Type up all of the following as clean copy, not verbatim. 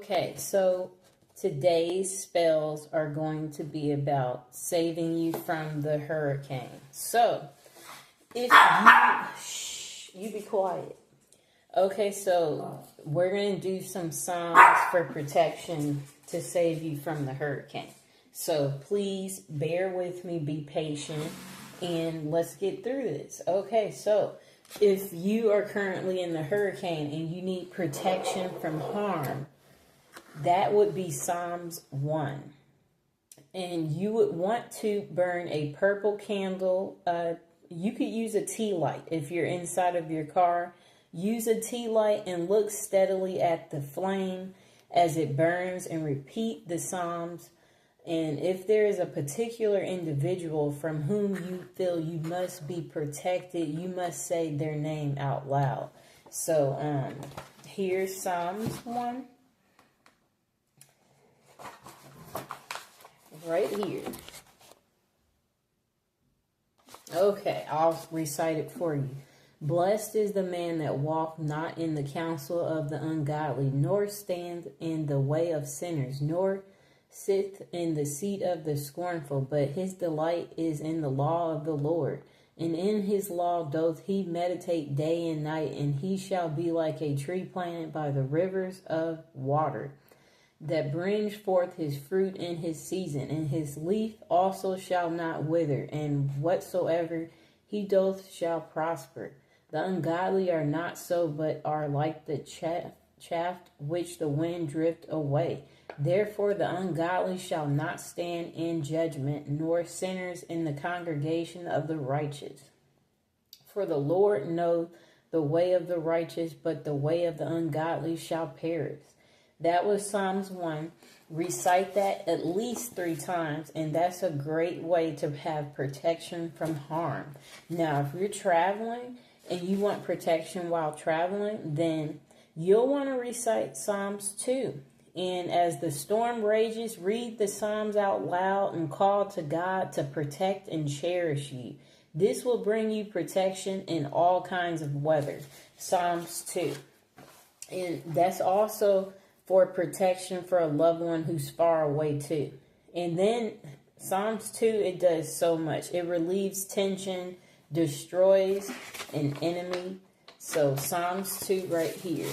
Okay, so today's spells are going to be about saving you from the hurricane. So, if you be quiet. Okay, so we're going to do some psalms for protection to save you from the hurricane. So please bear with me, be patient, and let's get through this. Okay, so if you are currently in the hurricane and you need protection from harm, that would be Psalms 1. And you would want to burn a purple candle. You could use a tea light if you're inside of your car. Use a tea light and look steadily at the flame as it burns and repeat the Psalms. And if there is a particular individual from whom you feel you must be protected, you must say their name out loud. So here's Psalms 1. Right here. Okay, I'll recite it for you. Blessed is the man that walketh not in the counsel of the ungodly, nor stands in the way of sinners, nor sitteth in the seat of the scornful, but his delight is in the law of the Lord. And in his law doth he meditate day and night, and he shall be like a tree planted by the rivers of water, that brings forth his fruit in his season, and his leaf also shall not wither, and whatsoever he doth shall prosper. The ungodly are not so, but are like the chaff which the wind drift away. Therefore the ungodly shall not stand in judgment, nor sinners in the congregation of the righteous. For the Lord knoweth the way of the righteous, but the way of the ungodly shall perish. That was Psalms 1. Recite that at least 3 times, and that's a great way to have protection from harm. Now, if you're traveling and you want protection while traveling, then you'll want to recite Psalms 2. And as the storm rages, read the Psalms out loud and call to God to protect and cherish you. This will bring you protection in all kinds of weather. Psalms 2. And that's also for protection for a loved one who's far away too. And then Psalms 2, it does so much. It relieves tension, destroys an enemy. So Psalms 2 right here.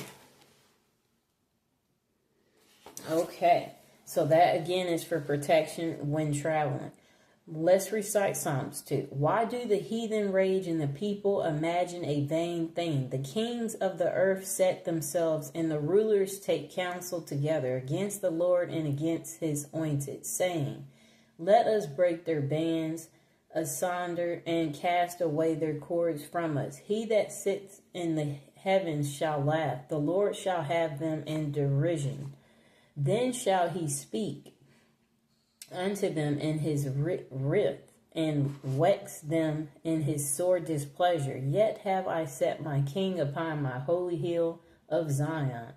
Okay, so that again is for protection when traveling. Let's recite Psalms 2. Why do the heathen rage and the people imagine a vain thing? The kings of the earth set themselves, and the rulers take counsel together against the Lord and against his anointed, saying, let us break their bands asunder and cast away their cords from us. He that sits in the heavens shall laugh. The Lord shall have them in derision. Then shall he speak unto them in his wrath, and vex them in his sore displeasure. Yet have I set my king upon my holy hill of Zion.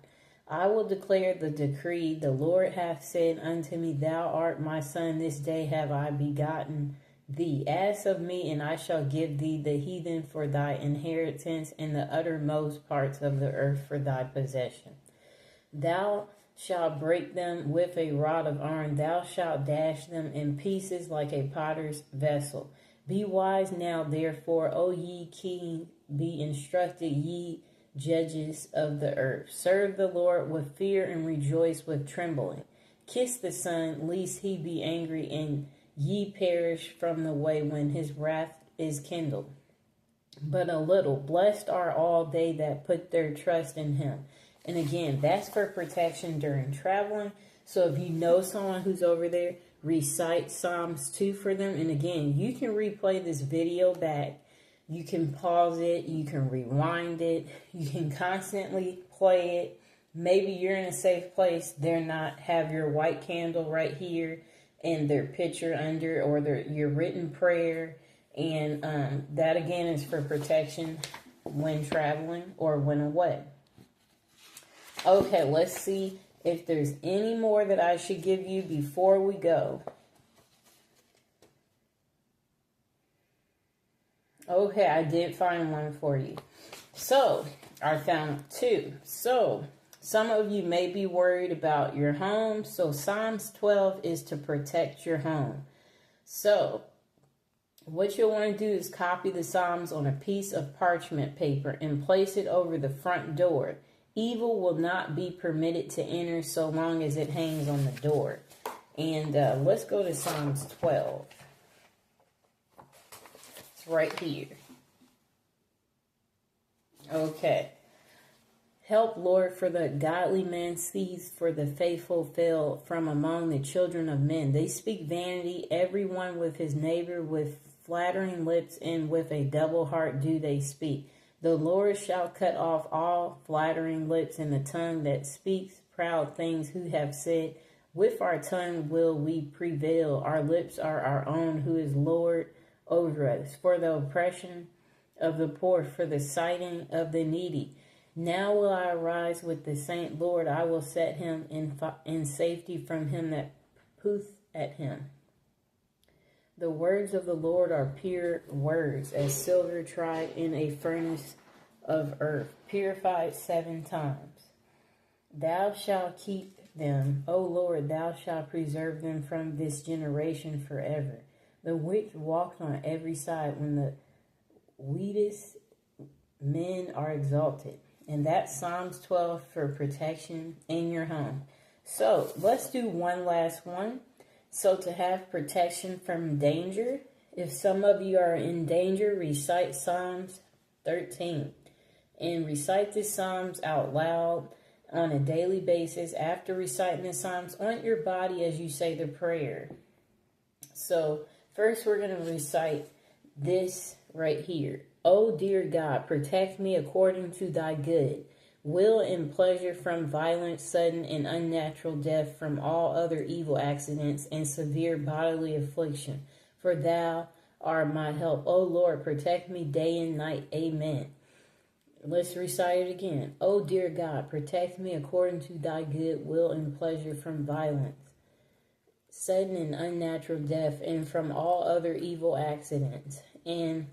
I will declare the decree. The Lord hath said unto me, thou art my son, this day have I begotten thee. Ask of me, and I shall give thee the heathen for thy inheritance, and the uttermost parts of the earth for thy possession. Thou shalt break them with a rod of iron. Thou shalt dash them in pieces like a potter's vessel. Be wise now, therefore, O ye king, be instructed, ye judges of the earth. Serve the Lord with fear and rejoice with trembling. Kiss the Son, lest he be angry and ye perish from the way when his wrath is kindled. But a little, blessed are all they that put their trust in him. And again, that's for protection during traveling. So if you know someone who's over there, recite Psalms 2 for them. And again, you can replay this video back. You can pause it. You can rewind it. You can constantly play it. Maybe you're in a safe place. They're not, have your white candle right here and their picture under, or your written prayer. And that again is for protection when traveling or when away. Okay, let's see if there's any more that I should give you before we go. Okay, I did find one for you. So, I found 2. So, Some of you may be worried about your home, so Psalms 12 is to protect your home. So, what you'll want to do is copy the Psalms on a piece of parchment paper and place it over the front door. Evil will not be permitted to enter so long as it hangs on the door. And let's go to Psalms 12. It's right here. Okay. Help, Lord, for the godly man cease, for the faithful fail from among the children of men. They speak vanity, everyone with his neighbor, with flattering lips, and with a double heart do they speak. The Lord shall cut off all flattering lips, and the tongue that speaks proud things, who have said, with our tongue will we prevail. Our lips are our own, who is Lord over us. For the oppression of the poor, for the sighting of the needy. Now will I arise with the saint, Lord, I will set him in safety from him that putteth at him. The words of the Lord are pure words, as silver tried in a furnace of earth, purified 7 times. Thou shalt keep them, O Lord, thou shalt preserve them from this generation forever. The wicked walked on every side when the wisest men are exalted. And that's Psalms 12 for protection in your home. So let's do one last one. So to have protection from danger, if some of you are in danger, recite Psalms 13. And recite the Psalms out loud on a daily basis. After reciting the Psalms, on your body as you say the prayer. So first we're going to recite this right here. O dear God, protect me according to thy good will and pleasure from violent, sudden, and unnatural death, from all other evil accidents and severe bodily affliction. For thou art my help. O Lord, protect me day and night. Amen. Let's recite it again. O dear God, protect me according to thy good will and pleasure from violence, sudden and unnatural death, and from all other evil accidents and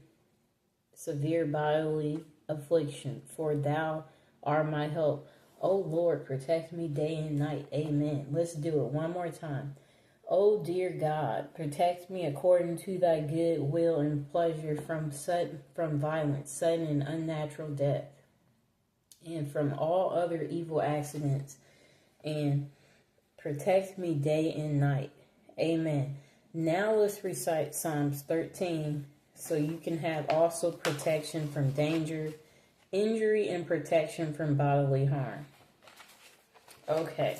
severe bodily affliction. For thou art my help. O Lord, protect me day and night. Amen. Let's do it one more time. O dear God, protect me according to thy good will and pleasure from violence, sudden and unnatural death, and from all other evil accidents, and protect me day and night. Amen. Now let's recite Psalms 13 so you can have also protection from danger, injury, and protection from bodily harm. Okay,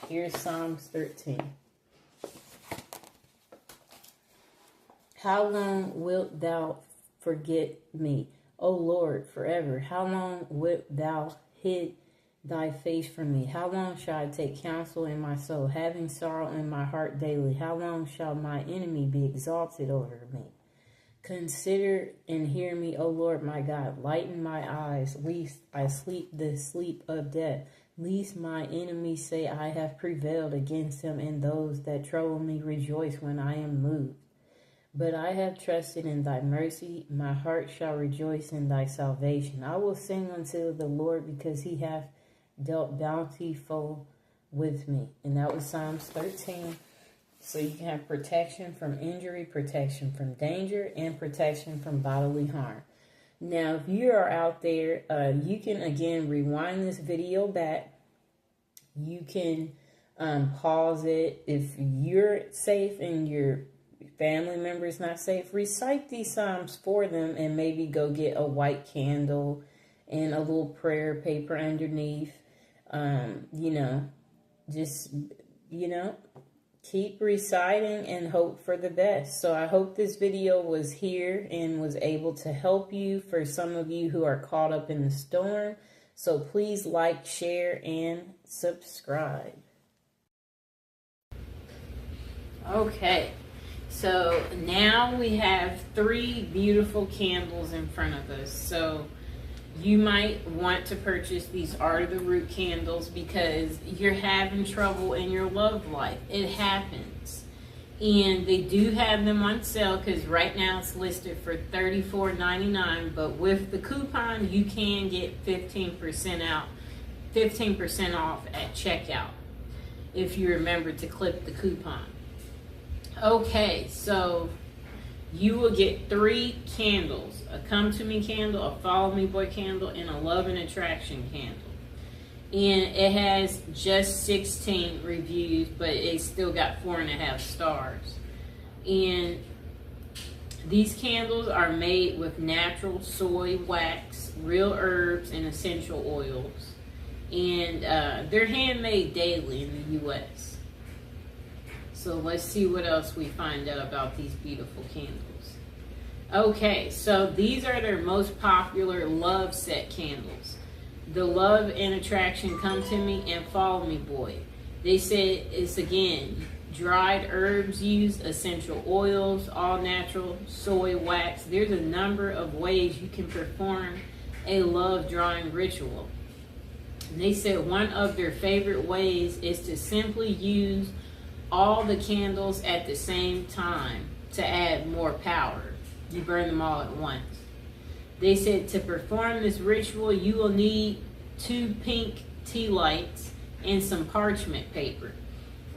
here's Psalms 13. How long wilt thou forget me, O Lord, forever? How long wilt thou hid thy face from me? How long shall I take counsel in my soul, having sorrow in my heart daily? How long shall my enemy be exalted over me? Consider and hear me, O Lord my God. Lighten my eyes, lest I sleep the sleep of death. Lest my enemies say, I have prevailed against him, and those that trouble me rejoice when I am moved. But I have trusted in thy mercy. My heart shall rejoice in thy salvation. I will sing unto the Lord, because he hath dealt bountiful with me. And that was Psalms 13. So you can have protection from injury, protection from danger, and protection from bodily harm. Now, if you are out there, you can, again, rewind this video back. You can pause it. If you're safe and your family member is not safe, recite these Psalms for them, and maybe go get a white candle and a little prayer paper underneath. Keep reciting and hope for the best. So I hope this video was here and was able to help you for some of you who are caught up in the storm. So please like, share, and subscribe. Okay, so now we have 3 beautiful candles in front of us. So you might want to purchase these Art of the Root candles because you're having trouble in your love life. It happens. And they do have them on sale because right now it's listed for $34.99. But with the coupon, you can get 15% 15% off at checkout if you remember to click the coupon. Okay, so you will get 3 candles: a Come To Me candle, a Follow Me Boy candle, and a Love and Attraction candle. And it has just 16 reviews, but it still got 4.5 stars. And these candles are made with natural soy wax, real herbs, and essential oils. And they're handmade daily in the U.S. So let's see what else we find out about these beautiful candles. Okay, so these are their most popular love set candles. The Love and Attraction, Come To Me, and Follow Me Boy. They said it's, again, dried herbs used, essential oils, all natural, soy wax. There's a number of ways you can perform a love drawing ritual. And they said one of their favorite ways is to simply use all the candles at the same time to add more power. You burn them all at once. They said to perform this ritual, you will need 2 pink tea lights and some parchment paper.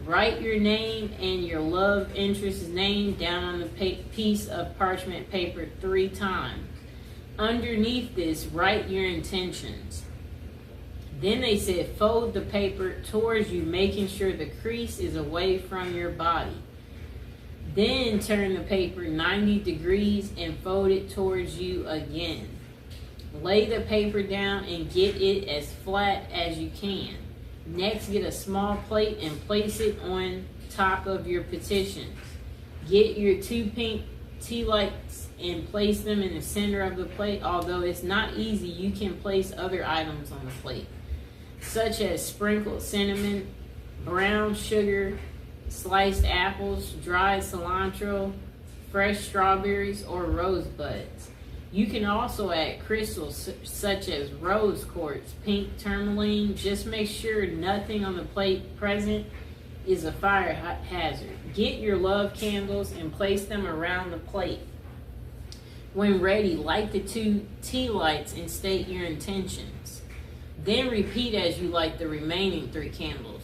Write your name and your love interest's name down on the piece of parchment paper 3 times. Underneath this, write your intentions. Then they said fold the paper towards you, making sure the crease is away from your body. Then turn the paper 90 degrees and fold it towards you again. Lay the paper down and get it as flat as you can. Next, get a small plate and place it on top of your petitions. Get your 2 pink tea lights and place them in the center of the plate. Although it's not easy, you can place other items on the plate, such as sprinkled cinnamon, brown sugar, sliced apples, dried cilantro, fresh strawberries, or rosebuds. You can also add crystals such as rose quartz, pink tourmaline. Just make sure nothing on the plate present is a fire hazard. Get your love candles and place them around the plate. When ready, light the 2 tea lights and state your intentions. Then repeat as you light the remaining 3 candles.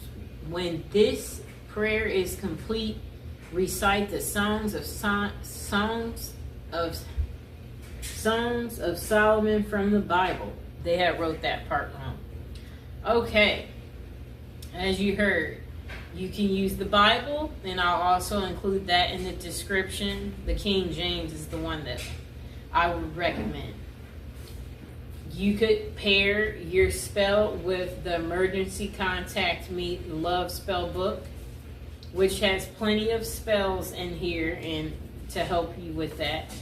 When this prayer is complete, recite the Songs of Solomon from the Bible. They had wrote that part wrong. Okay, as you heard, you can use the Bible, and I'll also include that in the description. The King James is the one that I would recommend. You could pair your spell with the Emergency Contact Me Love Spell book, which has plenty of spells in here and to help you with that.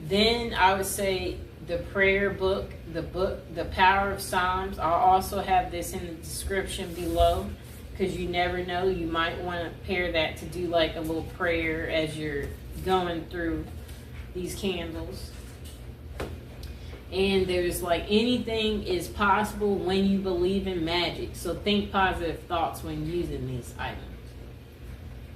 Then I would say the prayer book, The Power of Psalms. I'll also have this in the description below, because you never know, you might want to pair that to do like a little prayer as you're going through these candles. And there's like, anything is possible when you believe in magic. So think positive thoughts when using these items.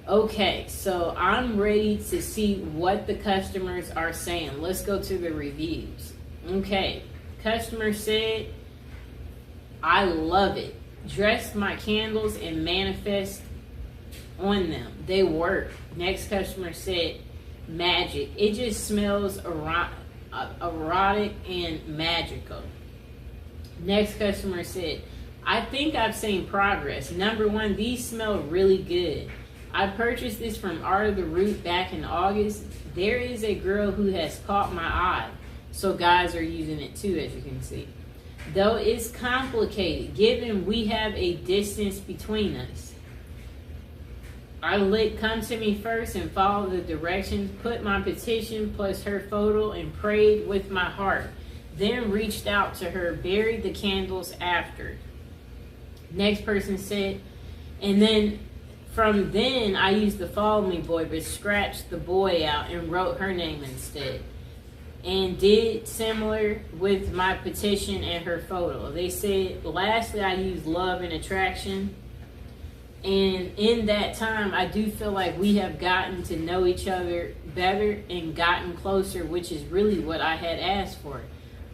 Okay, so I'm ready to see what the customers are saying. Let's go to the reviews. Okay, customer said, I love it. Dress my candles and manifest on them. They work. Next customer said, magic. It just smells erotic and magical. Next customer said, I think I've seen progress. Number 1, these smell really good. I purchased this from Art of the Root back in August. There is a girl who has caught my eye. So guys are using it too, as you can see. Though it's complicated, given we have a distance between us. I lit Come To Me first and followed the directions, put my petition plus her photo and prayed with my heart. Then reached out to her, buried the candles after. Next person said, and then from then I used the Follow Me Boy, but scratched the boy out and wrote her name instead. And did similar with my petition and her photo. They said, lastly, I used Love and Attraction. And in that time, I do feel like we have gotten to know each other better and gotten closer, which is really what I had asked for.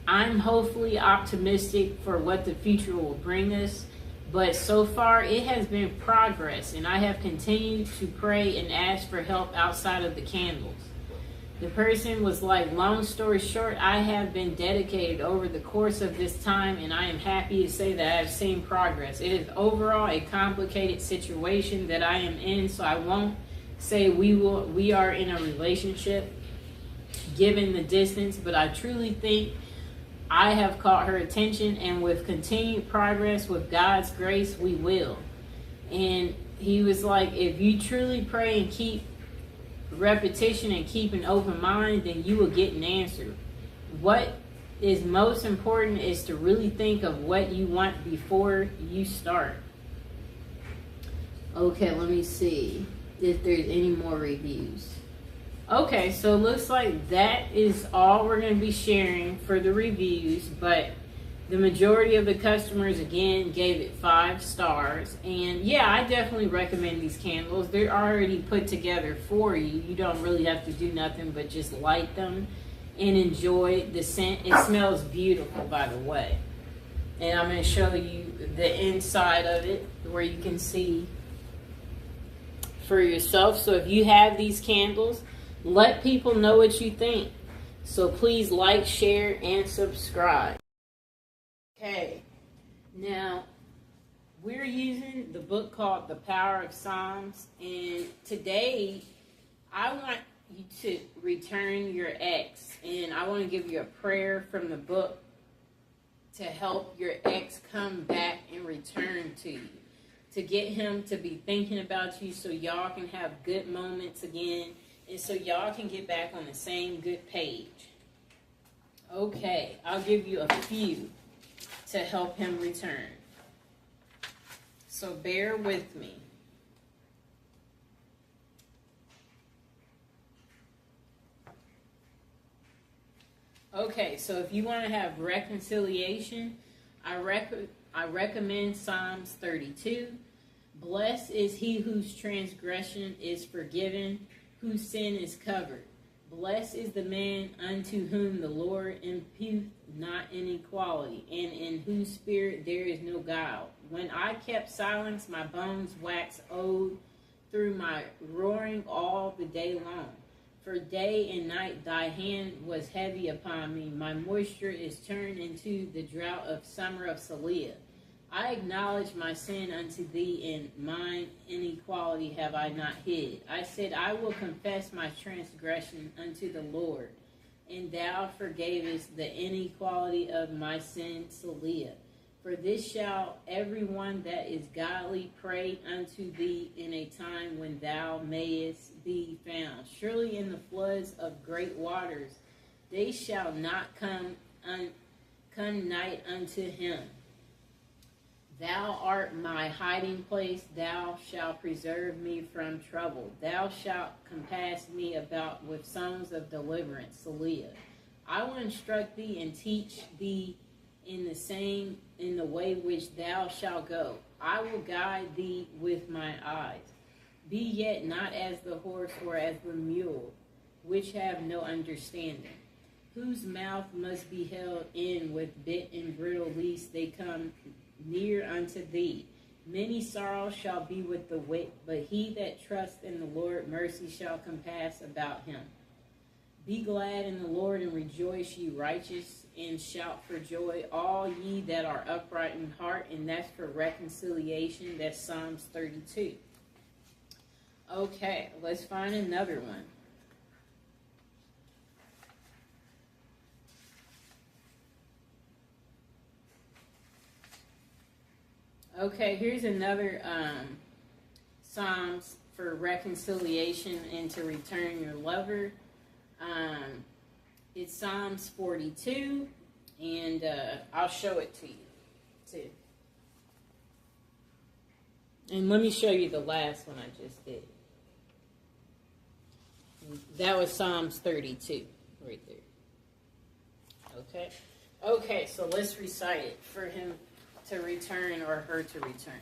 I'm hopefully optimistic for what the future will bring us, but so far it has been progress, and I have continued to pray and ask for help outside of the candles. The person was like, long story short, I have been dedicated over the course of this time, and I am happy to say that I have seen progress. It is overall a complicated situation that I am in, so I won't say we are in a relationship given the distance, but I truly think I have caught her attention, and with continued progress, with God's grace, we will. And he was like, if you truly pray and keep repetition and keep an open mind, then you will get an answer. What is most important is to really think of what you want before you start. Okay, let me see if there's any more reviews. Okay, so it looks like that is all we're going to be sharing for the reviews, but the majority of the customers, again, gave it 5 stars. And yeah, I definitely recommend these candles. They're already put together for you. You don't really have to do nothing but just light them and enjoy the scent. It smells beautiful, by the way. And I'm going to show you the inside of it where you can see for yourself. So if you have these candles, let people know what you think. So please like, share, and subscribe. Okay, now we're using the book called The Power of Psalms, and today I want you to return your ex, and I want to give you a prayer from the book to help your ex come back and return to you, to get him to be thinking about you so y'all can have good moments again, and so y'all can get back on the same good page. Okay, I'll give you a few to help him return. So bear with me. Okay, so if you want to have reconciliation, I recommend Psalms 32. Blessed is he whose transgression is forgiven, whose sin is covered. Blessed is the man unto whom the Lord imputeth not inequality, and in whose spirit there is no guile. When I kept silence, my bones waxed old through my roaring all the day long. For day and night thy hand was heavy upon me. My moisture is turned into the drought of summer of Saliah. I acknowledge my sin unto thee, and mine inequality have I not hid. I said, I will confess my transgression unto the Lord, and thou forgavest the inequality of my sin, Saliah. For this shall every one that is godly pray unto thee in a time when thou mayest be found. Surely in the floods of great waters they shall not come nigh unto him. Thou art my hiding place, thou shalt preserve me from trouble. Thou shalt compass me about with songs of deliverance, Saliah. I will instruct thee and teach thee in the way which thou shalt go. I will guide thee with my eyes. Be yet not as the horse or as the mule, which have no understanding, whose mouth must be held in with bit and bridle, lest they come near unto thee. Many sorrows shall be with the wicked, but he that trusts in the Lord, mercy shall compass about him. Be glad in the Lord and rejoice, ye righteous, and shout for joy, all ye that are upright in heart. And that's for reconciliation. That's Psalms 32. Okay, let's find another one. Okay, here's another Psalms for reconciliation and to return your lover. It's Psalms 42, and I'll show it to you, too. And let me show you the last one I just did. That was Psalms 32, right there. Okay? Okay, so let's recite it for him to return or her to return.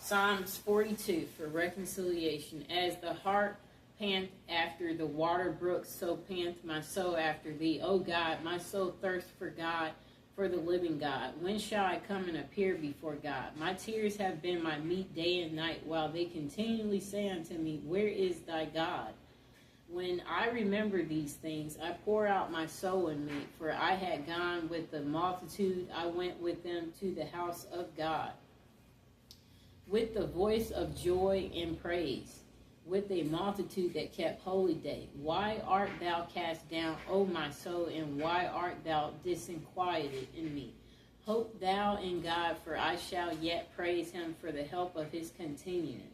Psalms 42 for reconciliation. As the heart pant after the water brooks, so pant my soul after thee. O God, my soul thirsts for God, for the living God. When shall I come and appear before God? My tears have been my meat day and night, while they continually say unto me, where is thy God? When I remember these things, I pour out my soul in me, for I had gone with the multitude, I went with them to the house of God, with the voice of joy and praise, with a multitude that kept holy day. Why art thou cast down, O my soul, and why art thou disquieted in me? Hope thou in God, for I shall yet praise him for the help of his continuance.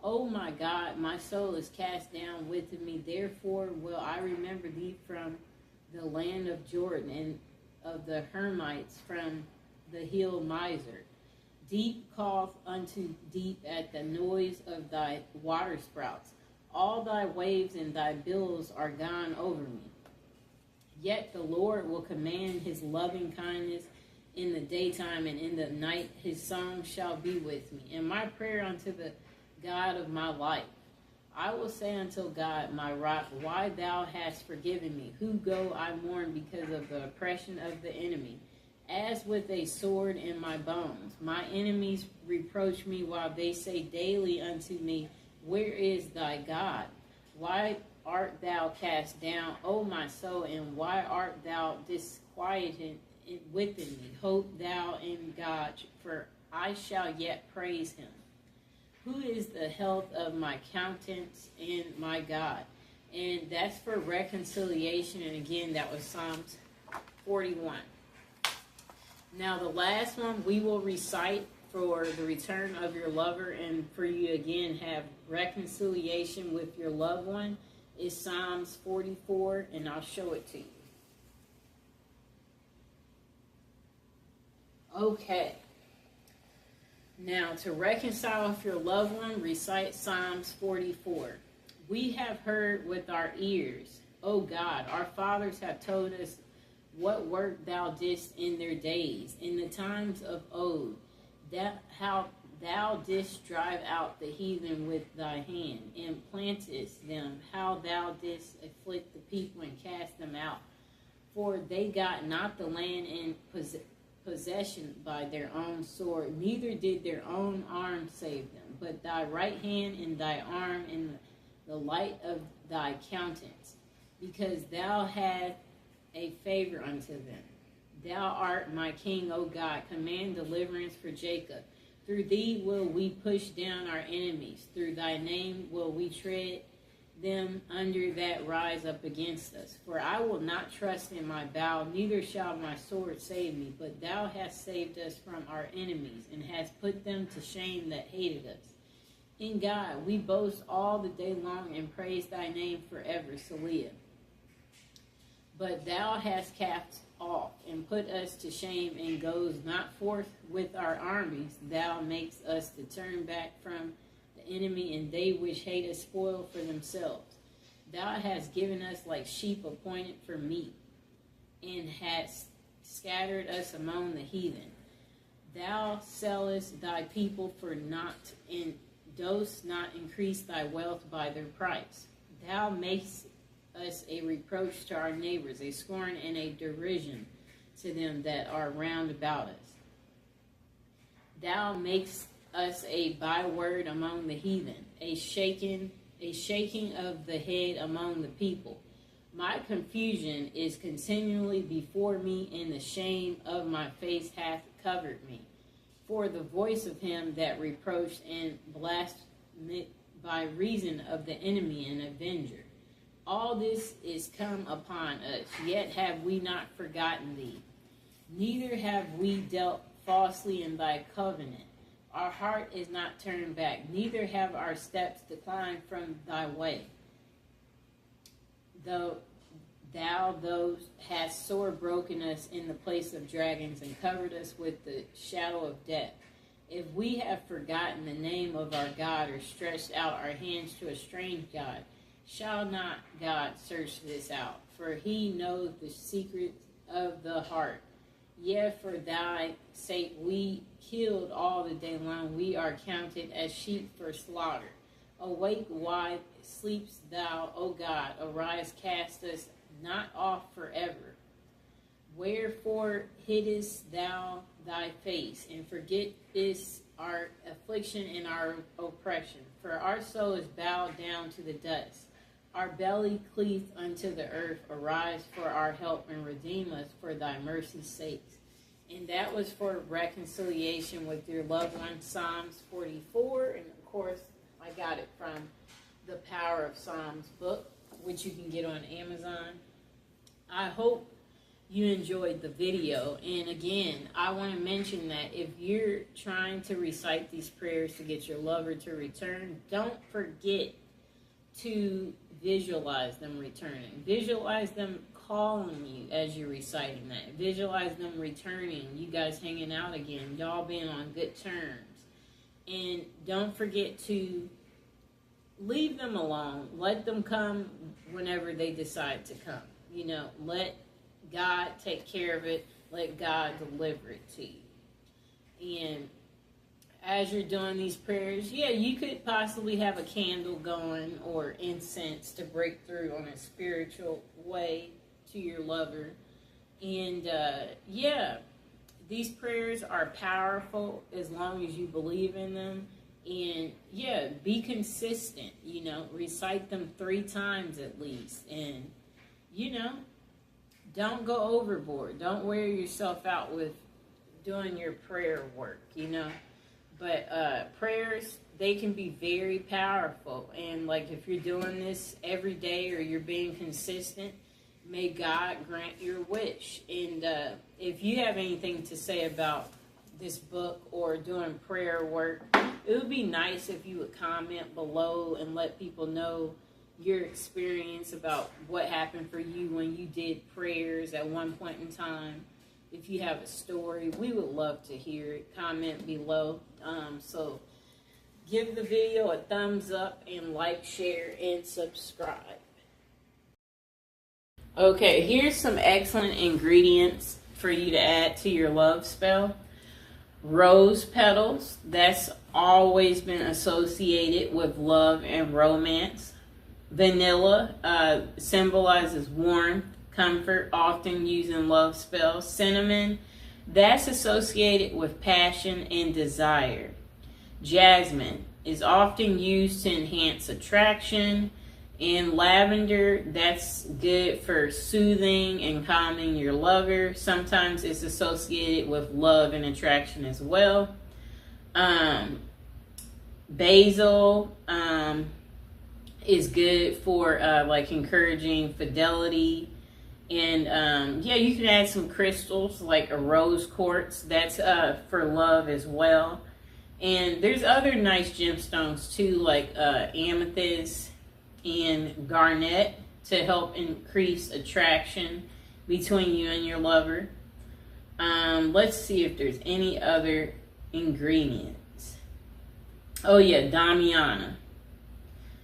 O my God, my soul is cast down with me, therefore will I remember thee from the land of Jordan, and of the Hermites from the hill Mizar. Deep calleth unto deep at the noise of thy waterspouts. All thy waves and thy billows are gone over me. Yet the Lord will command his loving kindness in the daytime, and in the night his song shall be with me, and my prayer unto the God of my life. I will say unto God, my rock, why thou hast forgiven me? Who go I mourn because of the oppression of the enemy, as with a sword in my bones. My enemies reproach me, while they say daily unto me, where is thy God? Why art thou cast down, O my soul, and why art thou disquieted within me? Hope thou in God, for I shall yet praise him. Who is the health of my countenance and my God? And that's for reconciliation. And again, that was Psalms 41. Now, the last one we will recite for the return of your lover, and for you again have reconciliation with your loved one, is Psalms 44, and I'll show it to you. Okay. Now, to reconcile with your loved one, recite Psalms 44. We have heard with our ears, O God, our fathers have told us what work thou didst in their days, in the times of old, that how thou didst drive out the heathen with thy hand, and plantest them, how thou didst afflict the people and cast them out. For they got not the land in possession by their own sword, neither did their own arm save them, but thy right hand and thy arm and the light of thy countenance, because thou hadst a favor unto them. Thou art my king, O God, command deliverance for Jacob. Through thee will we push down our enemies, through thy name will we tread them under that rise up against us. For I will not trust in my bow, neither shall my sword save me, but thou hast saved us from our enemies, and hast put them to shame that hated us. In God we boast all the day long, and praise thy name forever. Selah. But thou hast cast off, and put us to shame, and goes not forth with our armies. Thou makest us to turn back from enemy, and they which hate us spoil for themselves. Thou hast given us like sheep appointed for meat, and hast scattered us among the heathen. Thou sellest thy people for naught, and dost not increase thy wealth by their price. Thou makest us a reproach to our neighbors, a scorn and a derision to them that are round about us. Thou makest us a byword among the heathen, a shaking of the head among the people. My confusion is continually before me, and the shame of my face hath covered me. For the voice of him that reproached and blasphemed by reason of the enemy and avenger. All this is come upon us, yet have we not forgotten thee. Neither have we dealt falsely in thy covenant. Our heart is not turned back, neither have our steps declined from thy way. Though thou hast sore broken us in the place of dragons, and covered us with the shadow of death. If we have forgotten the name of our God, or stretched out our hands to a strange God, shall not God search this out? For he knows the secrets of the heart. Yet for thy sake we killed all the day long. We are counted as sheep for slaughter. Awake, why sleepst thou, O God? Arise, cast us not off forever. Wherefore hiddest thou thy face, and forgettest our affliction and our oppression? For our soul is bowed down to the dust. Our belly cleaveth unto the earth. Arise for our help, and redeem us for thy mercy's sakes. And that was for reconciliation with your loved one, Psalms 44. And of course, I got it from the Power of Psalms book, which you can get on Amazon. I hope you enjoyed the video. And again, I want to mention that if you're trying to recite these prayers to get your lover to return, don't forget to visualize them returning. Visualize them calling you as you're reciting that. Visualize them returning, you guys hanging out again, y'all being on good terms. And don't forget to leave them alone. Let them come whenever they decide to come. You know, let God take care of it. Let God deliver it to you. And as you're doing these prayers, yeah, you could possibly have a candle going or incense to break through on a spiritual way to your lover. And yeah, these prayers are powerful as long as you believe in them. And yeah, be consistent, you know, recite them 3 times at least. And, you know, don't go overboard. Don't wear yourself out with doing your prayer work, you know. But prayers, they can be very powerful. And like if you're doing this every day or you're being consistent, may God grant your wish. And if you have anything to say about this book or doing prayer work, it would be nice if you would comment below and let people know your experience about what happened for you when you did prayers at one point in time. If you have a story, we would love to hear it. Comment below. So give the video a thumbs up and like, share, and subscribe. Okay, here's some excellent ingredients for you to add to your love spell. Rose petals, that's always been associated with love and romance. Vanilla symbolizes warmth, comfort, often used in love spells. Cinnamon, that's associated with passion and desire. Jasmine is often used to enhance attraction. And lavender, that's good for soothing and calming your lover. Sometimes it's associated with love and attraction as well. Basil is good for like encouraging fidelity. And yeah, you can add some crystals like a rose quartz. That's for love as well. And there's other nice gemstones too, like amethyst and garnet, to help increase attraction between you and your lover. Let's see if there's any other ingredients. Oh yeah, Damiana.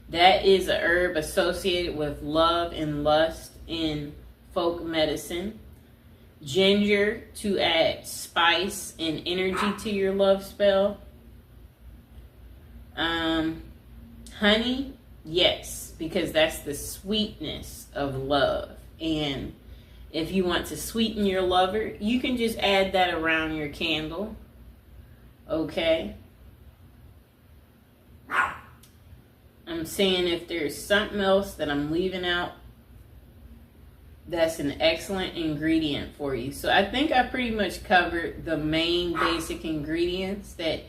That is a herb associated with love and lust in folk medicine. Ginger, to add spice and energy to your love spell. Honey, yes, because that's the sweetness of love. And if you want to sweeten your lover, you can just add that around your candle. Okay. I'm saying if there's something else that I'm leaving out, that's an excellent ingredient for you. So I think I pretty much covered the main basic ingredients that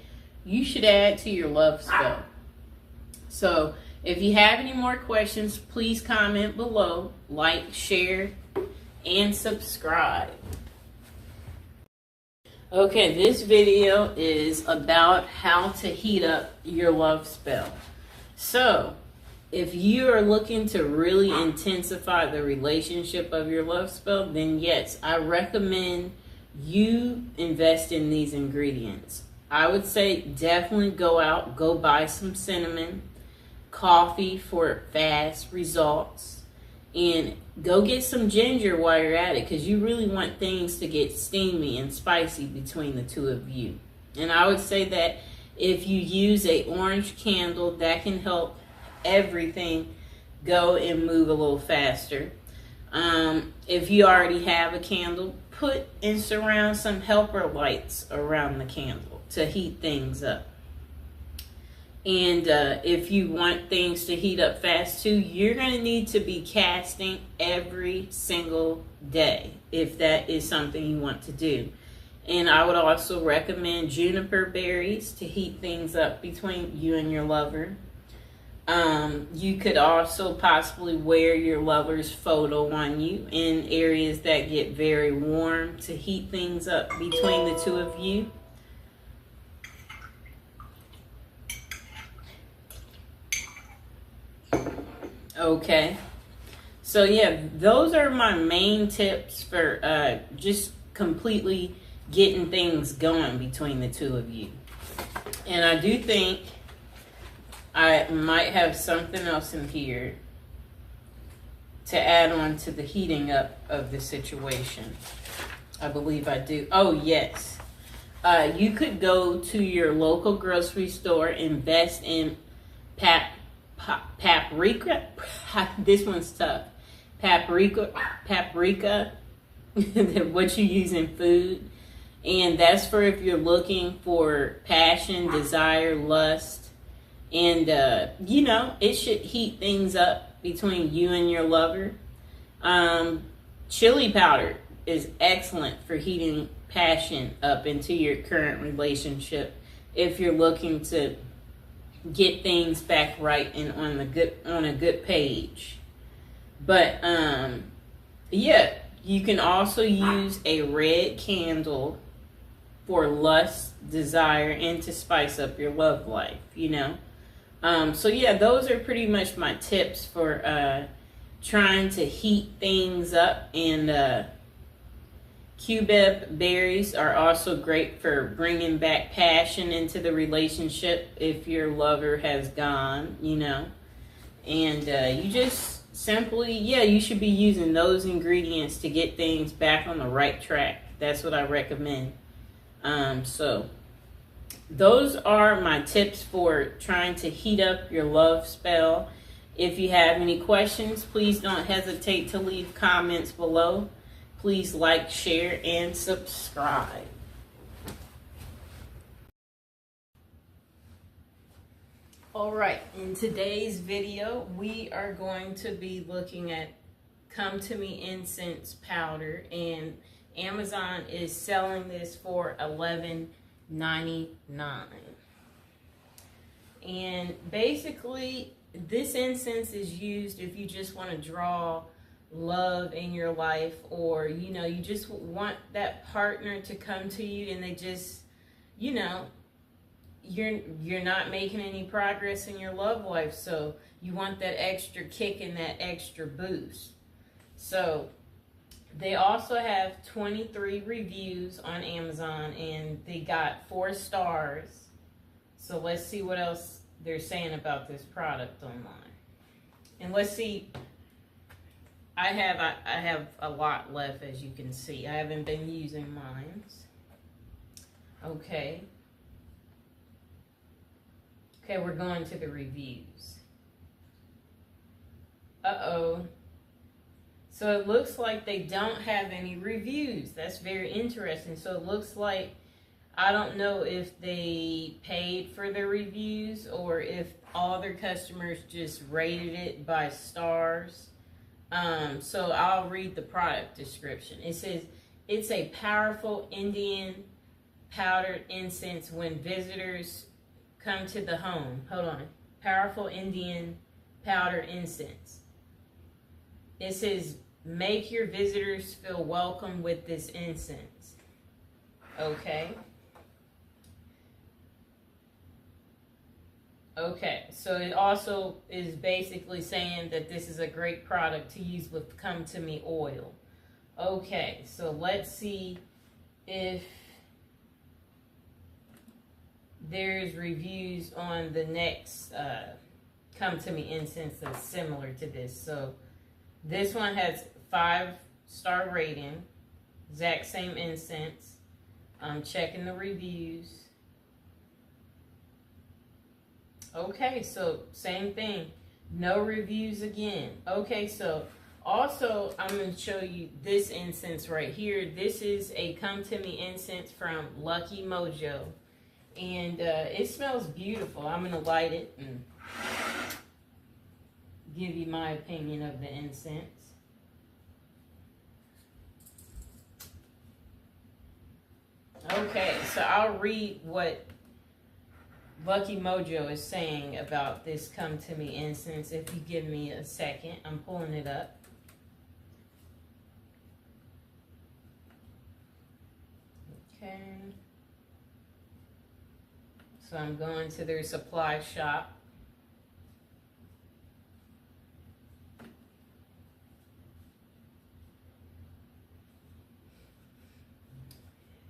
you should add to your love spell. So if you have any more questions, please comment below, like, share, and subscribe. Okay, this video is about how to heat up your love spell. So if you are looking to really intensify the relationship of your love spell, then yes, I recommend you invest in these ingredients. I would say definitely go out, go buy some cinnamon, coffee for fast results, and go get some ginger while you're at it, because you really want things to get steamy and spicy between the two of you. And I would say that If you use a orange candle, that can help everything go and move a little faster. If you already have a candle, put and surround some helper lights around the candle to heat things up. And if you want things to heat up fast too, you're going to need to be casting every single day if that is something you want to do. And I would also recommend juniper berries to heat things up between you and your lover. You could also possibly wear your lover's photo on you in areas that get very warm to heat things up between the two of you. Okay, so yeah, those are my main tips for just completely getting things going between the two of you. And I do think I might have something else in here to add on to the heating up of the situation. I believe I do. Oh, yes. You could go to your local grocery store, invest in paprika. This one's tough. Paprika, what you use in food. And that's for if you're looking for passion, desire, lust. And, it should heat things up between you and your lover. Chili powder is excellent for heating passion up into your current relationship if you're looking to get things back right and on a good page. But yeah, you can also use a red candle for lust, desire, and to spice up your love life, so yeah, those are pretty much my tips for trying to heat things up. And cubeb berries are also great for bringing back passion into the relationship if your lover has gone, And you just simply, you should be using those ingredients to get things back on the right track. That's what I recommend. So those are my tips for trying to heat up your love spell. If you have any questions, please don't hesitate to leave comments below. Please like, share, and subscribe. All right, in today's video, we are going to be looking at Come To Me Incense Powder, and Amazon is selling this for $11.99. And basically, this incense is used if you just want to draw love in your life, or you just want that partner to come to you and they just you're not making any progress in your love life, so you want that extra kick and that extra boost. So they also have 23 reviews on Amazon, and they got 4 stars. So let's see what else they're saying about this product online. And let's see, I have a lot left, as you can see. I haven't been using mine. Okay, we're going to the reviews. Uh-oh. So it looks like they don't have any reviews. That's very interesting. So it looks like, I don't know if they paid for their reviews or if all their customers just rated it by stars. So I'll read the product description. It says, it's a powerful Indian powdered incense when visitors come to the home. Hold on. Powerful Indian powdered incense. It says, make your visitors feel welcome with this incense. Okay. Okay, so it also is basically saying that this is a great product to use with Come To Me oil. Okay, so let's see if there's reviews on the next Come To Me incense that's similar to this. So this one has 5-star rating, exact same incense. I'm checking the reviews. Okay, so same thing. No reviews again. Okay, so also I'm going to show you this incense right here. This is a Come To Me incense from Lucky Mojo. And it smells beautiful. I'm going to light it and give you my opinion of the incense. Okay, so I'll read what Lucky Mojo is saying about this Come To Me incense. If you give me a second, I'm pulling it up. Okay. So I'm going to their supply shop.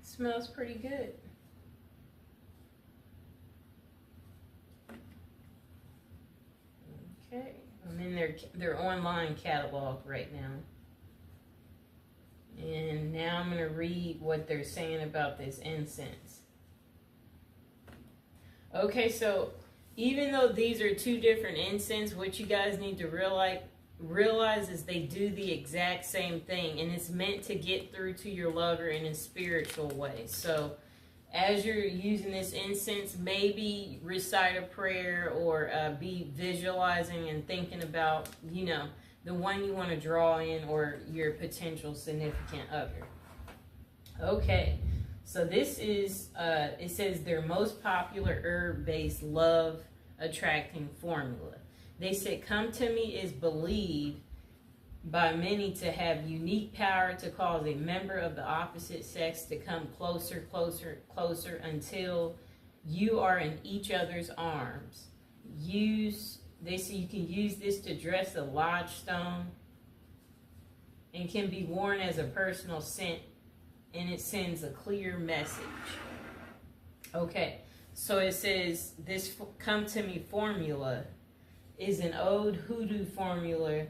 Smells pretty good. Okay, I'm in their online catalog right now. And now I'm going to read what they're saying about this incense. Okay, so even though these are two different incense, what you guys need to realize is they do the exact same thing, and it's meant to get through to your lover in a spiritual way. So as you're using this incense, maybe recite a prayer or be visualizing and thinking about, you know, the one you want to draw in or your potential significant other. Okay, so this is, it says their most popular herb-based love attracting formula. They said, Come To Me is believed by many to have unique power to cause a member of the opposite sex to come closer, closer, closer until you are in each other's arms. They say you can use this to dress a lodge stone and can be worn as a personal scent, and it sends a clear message. Okay, so it says this Come To Me formula is an old hoodoo formula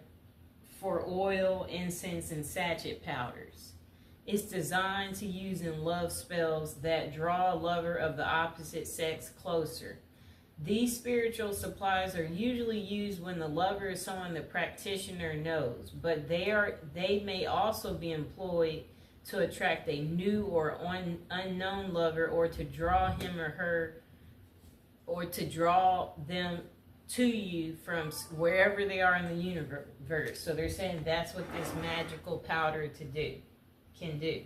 for oil, incense, and sachet powders. It's designed to use in love spells that draw a lover of the opposite sex closer. These spiritual supplies are usually used when the lover is someone the practitioner knows, but they may also be employed to attract a new or unknown lover, or to draw him or her, or to draw them to you from wherever they are in the universe. So they're saying that's what this magical powder can do.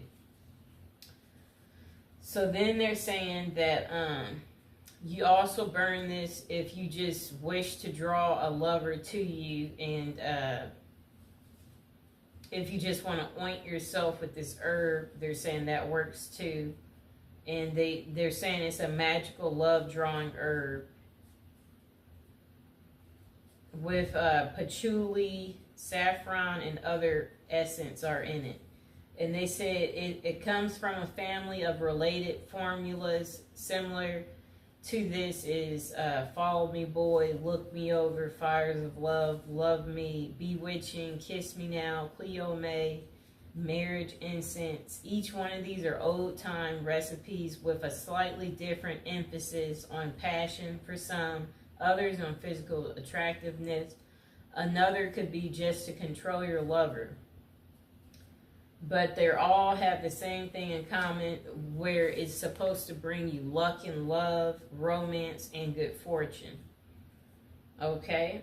So then they're saying that you also burn this if you just wish to draw a lover to you, and if you just want to oint yourself with this herb, they're saying that works too. And they're saying it's a magical love drawing herb with patchouli, saffron, and other essence are in it. And they said it comes from a family of related formulas. Similar to this is Follow Me Boy, Look Me Over, Fires of Love, Love Me, Bewitching, Kiss Me Now, Cleo May, Marriage Incense. Each one of these are old time recipes with a slightly different emphasis on passion for some, others on physical attractiveness. Another could be just to control your lover. But they all have the same thing in common, where it's supposed to bring you luck and love, romance, and good fortune. Okay?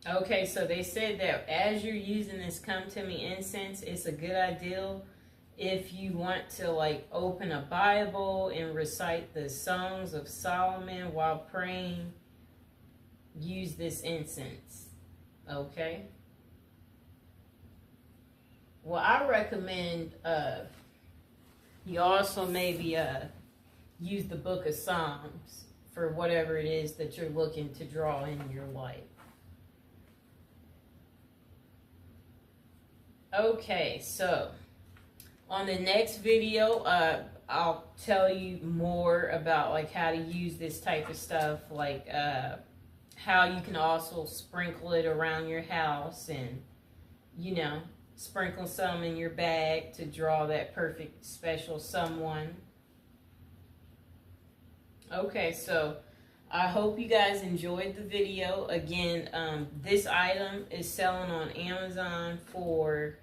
Okay, so they said that as you're using this Come To Me incense, it's a good idea if you want to like open a Bible and recite the Songs of Solomon while praying. Use this incense. Okay? Well, I recommend you also maybe use the Book of Psalms for whatever it is that you're looking to draw in your life. Okay, so on the next video, I'll tell you more about like how to use this type of stuff, like how you can also sprinkle it around your house, and you know, sprinkle some in your bag to draw that perfect special someone. Okay, so I hope you guys enjoyed the video. Again, this item is selling on Amazon for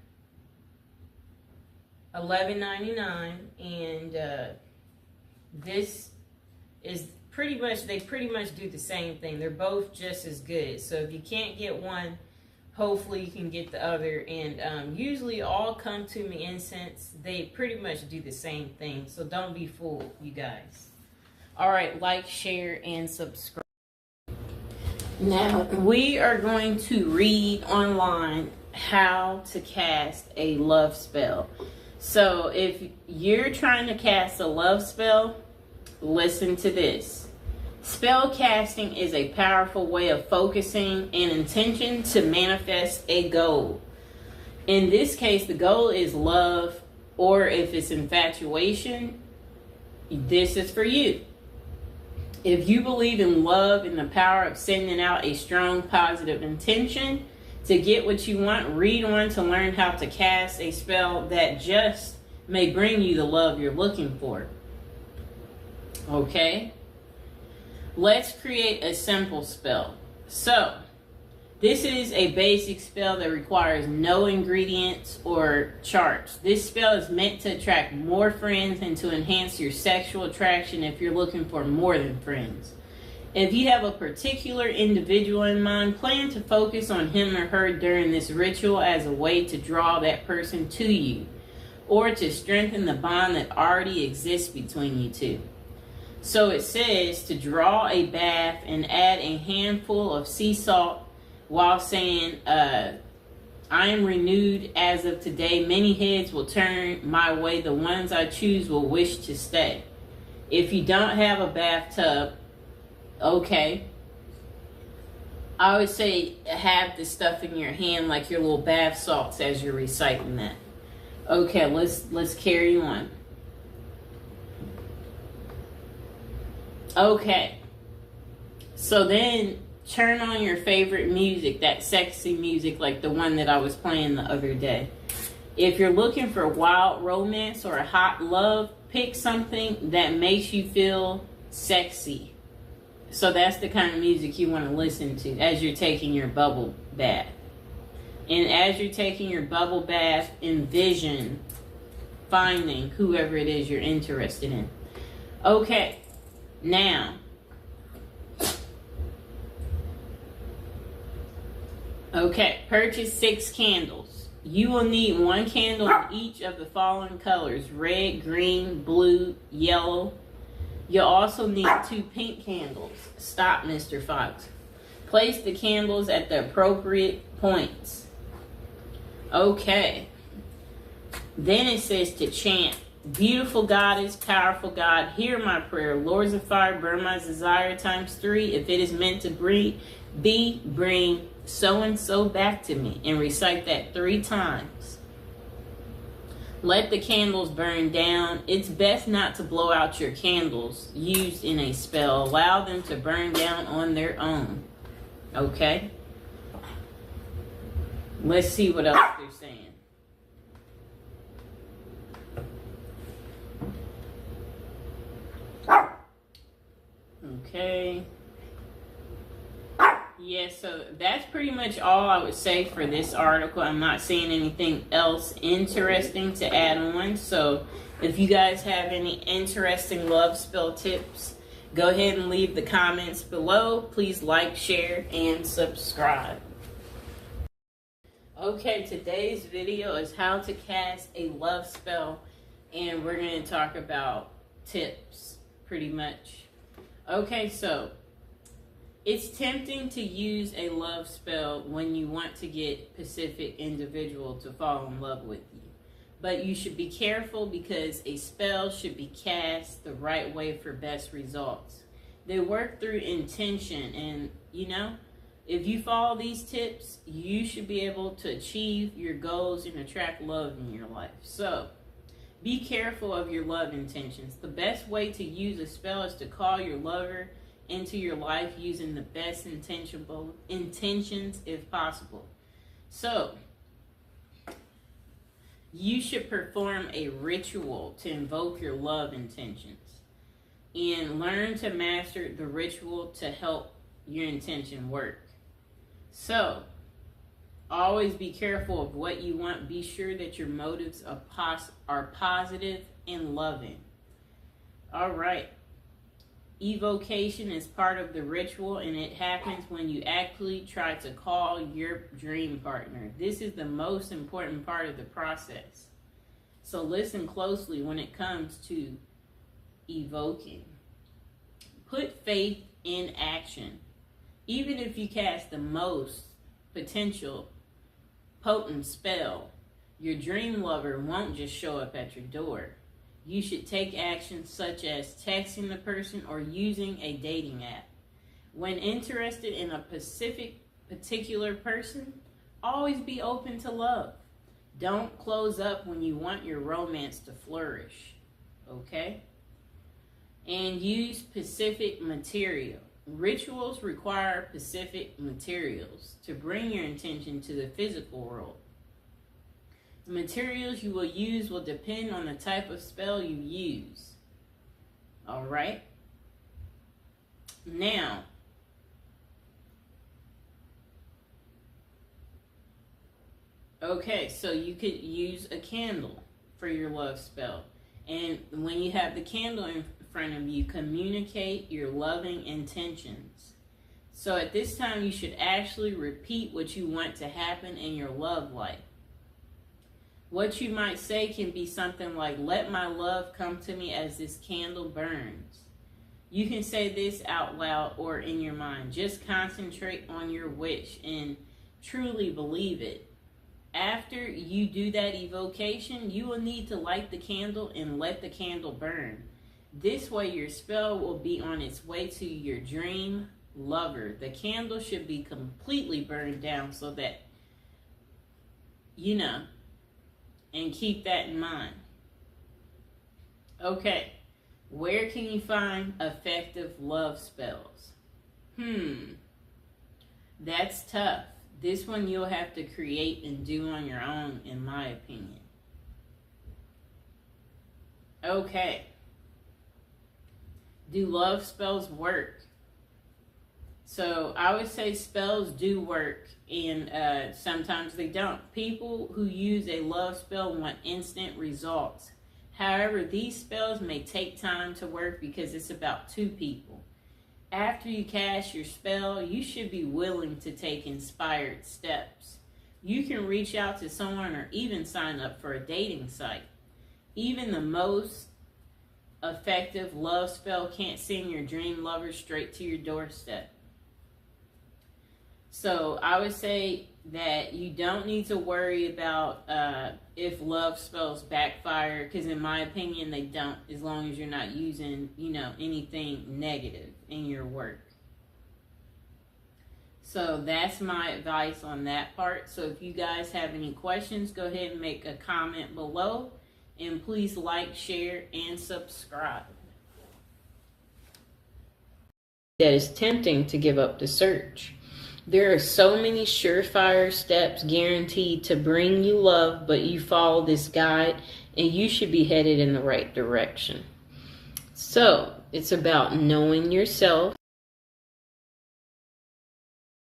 $11.99, and this is pretty much, they pretty much do the same thing. They're both just as good. So if you can't get one, hopefully you can get the other. And usually all Come To Me incense, they pretty much do the same thing. So don't be fooled, you guys. All right, like, share, and subscribe. Now, we are going to read online how to cast a love spell. So if you're trying to cast a love spell, listen to this. Spell casting is a powerful way of focusing an intention to manifest a goal. In this case, the goal is love, or if it's infatuation, this is for you. If you believe in love and the power of sending out a strong positive intention to get what you want, read on to learn how to cast a spell that just may bring you the love you're looking for. Okay? Let's create a simple spell. So, this is a basic spell that requires no ingredients or charts. This spell is meant to attract more friends and to enhance your sexual attraction if you're looking for more than friends. If you have a particular individual in mind, plan to focus on him or her during this ritual as a way to draw that person to you, or to strengthen the bond that already exists between you two. So it says to draw a bath and add a handful of sea salt while saying, I am renewed as of today. Many heads will turn my way. The ones I choose will wish to stay. If you don't have a bathtub, okay, I would say have the stuff in your hand like your little bath salts as you're reciting that. Okay, let's carry on. Okay, so then turn on your favorite music, that sexy music like the one that I was playing the other day. If you're looking for wild romance or a hot love, pick something that makes you feel sexy. So that's the kind of music you want to listen to as you're taking your bubble bath. And as you're taking your bubble bath, envision finding whoever it is you're interested in. Okay, now, purchase 6 candles. You will need 1 candle in each of the following colors: red, green, blue, yellow. You'll also need 2 pink candles. Stop, Mr. Fox. Place the candles at the appropriate points. Okay. Then it says to chant. Beautiful goddess, powerful God, hear my prayer. Lords of fire, burn my desire ×3. If it is meant to bring so-and-so back to me. And recite that 3 times. Let the candles burn down. It's best not to blow out your candles used in a spell. Allow them to burn down on their own. Okay? Let's see what else they're saying. Okay. Yeah, so that's pretty much all I would say for this article. I'm not seeing anything else interesting to add on. So if you guys have any interesting love spell tips, go ahead and leave the comments below. Please like, share, and subscribe. Okay, today's video is how to cast a love spell. And we're going to talk about tips, pretty much. Okay, so it's tempting to use a love spell when you want to get a specific individual to fall in love with you. But you should be careful because a spell should be cast the right way for best results. They work through intention, and if you follow these tips, you should be able to achieve your goals and attract love in your life. So, be careful of your love intentions. The best way to use a spell is to call your lover into your life using the best intentions if possible. So, You should perform a ritual to invoke your love intentions and learn to master the ritual to help your intention work. So, always be careful of what you want. Be sure that your motives are positive and loving. All right. Evocation is part of the ritual, and it happens when you actually try to call your dream partner. This is the most important part of the process. So listen closely when it comes to evoking. Put faith in action. Even if you cast the most potential potent spell, your dream lover won't just show up at your door. You should take action such as texting the person or using a dating app. When interested in a particular person, always be open to love. Don't close up when you want your romance to flourish. Okay? And use specific material. Rituals require specific materials to bring your intention to the physical world. The materials you will use will depend on the type of spell you use. All right? Now, okay, so you could use a candle for your love spell. And when you have the candle in front of you, communicate your loving intentions. So at this time, you should actually repeat what you want to happen in your love life. What you might say can be something like, let my love come to me as this candle burns. You can say this out loud or in your mind. Just concentrate on your wish and truly believe it. After you do that evocation, you will need to light the candle and let the candle burn. This way your spell will be on its way to your dream lover. The candle should be completely burned down so that, and keep that in mind. Okay, where can you find effective love spells? That's tough. This one you'll have to create and do on your own, in my opinion. Okay. Do love spells work? So I would say spells do work, and sometimes they don't. People who use a love spell want instant results. However, these spells may take time to work because it's about two people. After you cast your spell, you should be willing to take inspired steps. You can reach out to someone or even sign up for a dating site. Even the most effective love spell can't send your dream lover straight to your doorstep. So I would say that you don't need to worry about if love spells backfire, because in my opinion they don't, as long as you're not using anything negative in your work. So that's my advice on that part. So if you guys have any questions, go ahead and make a comment below, and please like, share, and subscribe. That is tempting to give up the search. There are so many surefire steps guaranteed to bring you love, but you follow this guide and you should be headed in the right direction. So it's about knowing yourself,